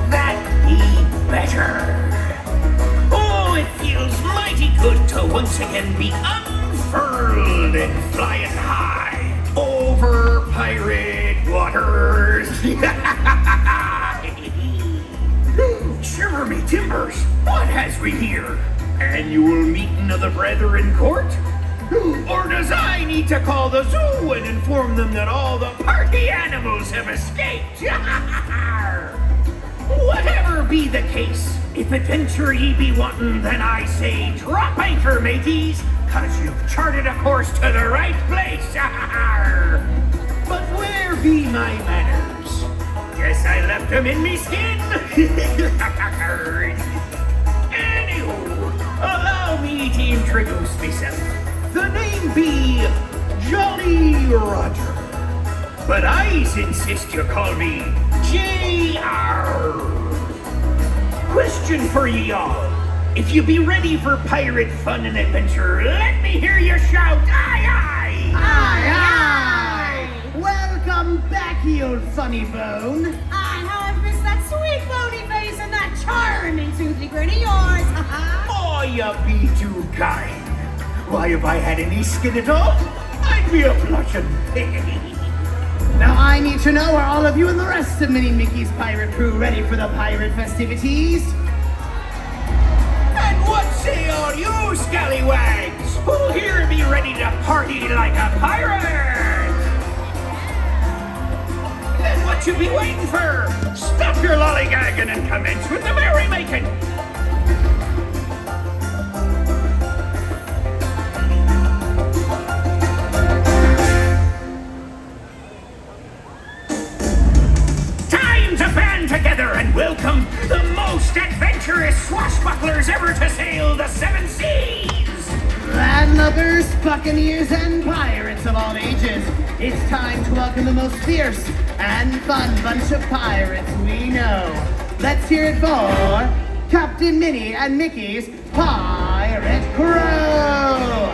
That be better. Oh, it feels mighty good to once again be unfurled and flying high over pirate waters. Shiver me timbers, what has we here? Annual meeting of the Brethren Court? Or does I need to call the zoo and inform them that all the party animals have escaped? Whatever be the case, if adventure ye be wantin', then I say drop anchor, mateys, 'cause you've charted a course to the right place. But where be my manners? Guess I left them in me skin. Anywho, allow me to introduce myself. The name be Jolly Roger, but I insist you call me J.R. Question for ye all. If you be ready for pirate fun and adventure, let me hear you shout, aye, aye! Aye, aye! Welcome back, you old funny bone. I know I've missed that sweet bony face and that charming toothy grin of yours. Oh, you be too kind. Why, if I had any skin at all, I'd be a blushing. Now I need to know, are all of you and the rest of Minnie Mickey's pirate crew ready for the pirate festivities? And what say all you scallywags? Who here be ready to party like a pirate? Then what you be waiting for? Stop your lollygagging and commence with the merrymaking. Together and welcome the most adventurous swashbucklers ever to sail the seven seas! Landlubbers, buccaneers, and pirates of all ages, it's time to welcome the most fierce and fun bunch of pirates we know. Let's hear it for Captain Minnie and Mickey's Pirate Crew!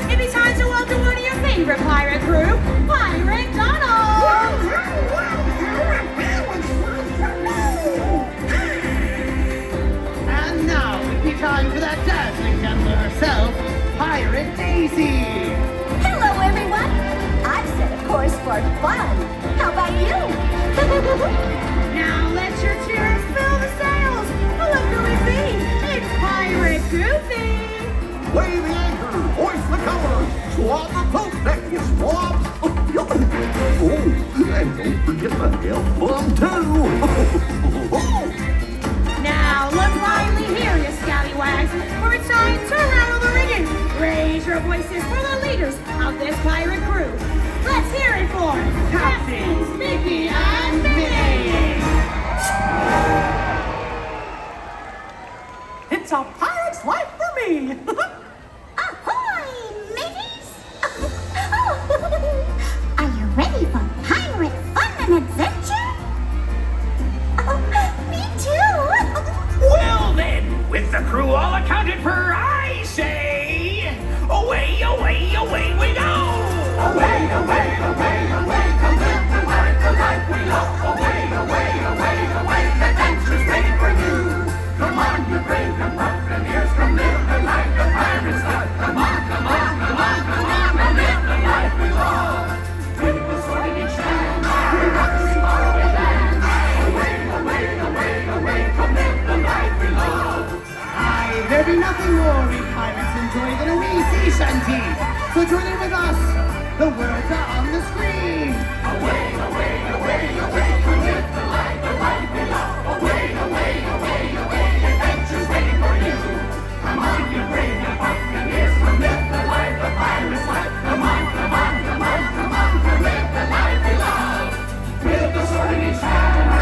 It be time to welcome one of your favorite pirate crew, Pirate Donald! And now it be time for that dazzling gambler herself, Pirate Daisy! Hello, everyone! I've set a course for fun. How about you? Now let your cheers fill the sails! Look who it be! It's Pirate Goofy! Weigh the anchor, hoist the colors, swab the post deck, you swabs. Oh, and don't forget the F-bomb too. Now look lively here, you scallywags, for it's time to rattle the rigging. Raise your voices for the leaders of this pirate crew. Let's hear it for Captains Mickey and Minnie! It's a pirate's life for me! Ahoy, mateys! Are you ready for pirate fun and adventure? Me too! Well then, with the crew all accounted for, I say, away, away, away we go! Away, away, away, away, come live the life we love. Away, away, away, away, adventure's waiting for you. Come on, you brave and buccaneers, come live the life the pirates love. Come on, come on, come on, come on, come live the life we love. With the sword in each hand, we're rocking faraway lands. Away, away, away, away, come live the life we love. Aye, there be nothing more we pirates enjoy than a wee sea shanty. So join in with us. The words are on the screen. Away, away, away, away, come live the life we love. Away, away, away, away, adventure's waiting for you. Come on, you brave and buccaneers, come live the life the pirates life. Come on, come on, come on, come on, come live the life we love. With the sword in each hand.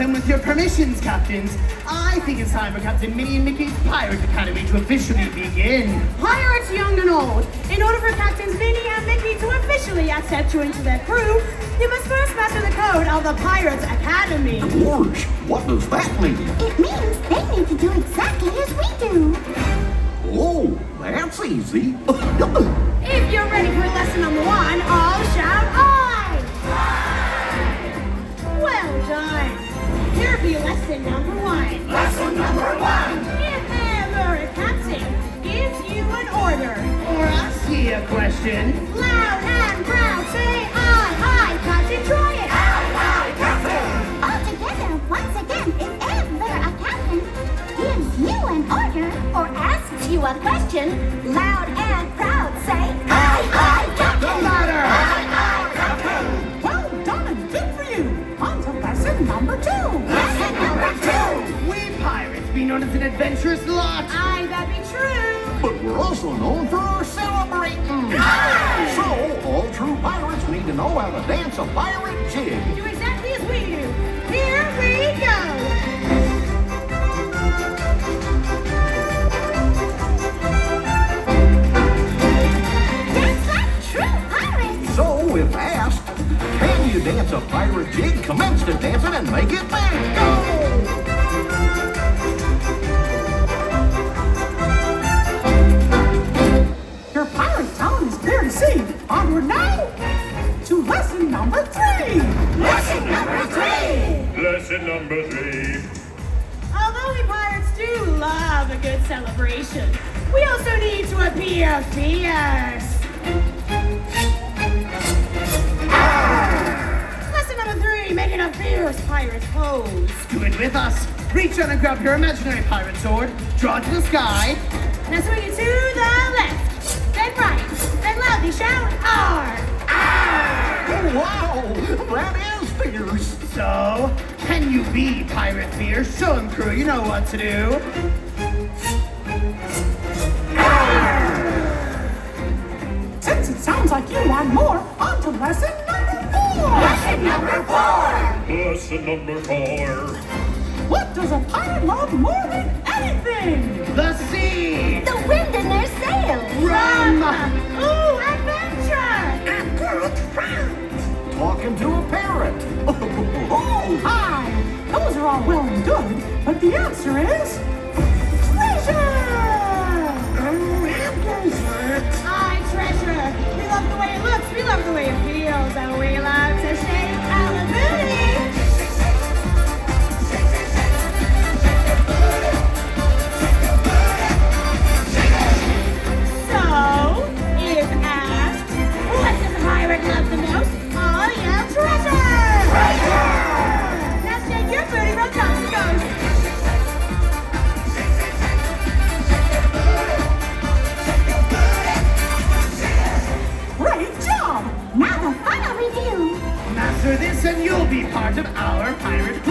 then with your permissions, captains, I think it's time for Captain Minnie and Mickey's Pirate Academy to officially begin. Pirates young and old, in order for Captains Minnie and Mickey to officially accept you into their crew, you must first master the code of the Pirates Academy. Gorge, what does that mean? It means they need to do exactly as we do. Oh, that's easy. If you're ready for lesson number 1, all shout aye! Well done. Here be lesson number 1. Lesson number 1. If ever a captain gives you an order, Or ask ye a question. loud and proud say aye, aye, captain, try it. Aye, Captain. All together, once again, if ever a captain gives you an order or asks you a question, loud and proud say, aye, aye, Captain! Louder! Aye, Captain. Well done and good for you. On to lesson number 2. Lesson number 2. We pirates be known as an adventurous lot. Aye, that be true. But we're also known for our celebrating. So, all true pirates need to know how to dance a pirate jig. Do exactly as we do. Here we go. Dance like true pirates! So, if asked, can you dance a pirate jig? Commence to dancing and make it bang. Go! Your pirate talent is clear to see. Onward now to lesson number 3. Lesson number 3. Lesson number 3. Although we pirates do love a good celebration, we also need to appear fierce. Lesson number 3, making a fierce pirate pose. Do it with us. Reach out and grab your imaginary pirate sword, draw it to the sky. Now swing it to the left, then right, then loudly shout R. Oh, wow, that is fierce. So, can you be pirate fierce? Show 'em, crew, you know what to do. Since it sounds like you want more, on to lesson number 4. Lesson number 4. Lesson number 4. What does a pirate love more than anything? The sea! The wind in their sails! Rum! Ooh, adventure! And good friends. Talking to a parrot. Oh, Hi, those are all well and good, but the answer is treasure! Aye, treasure. We love the way it looks, we love the way it feels, and we love to shake our booty. So, if asked, what does a pirate love the most? All yell treasure! Treasure! Now shake your booty from coast to coast. Great job! Now the final review! Master this and you'll be part of our pirate crew.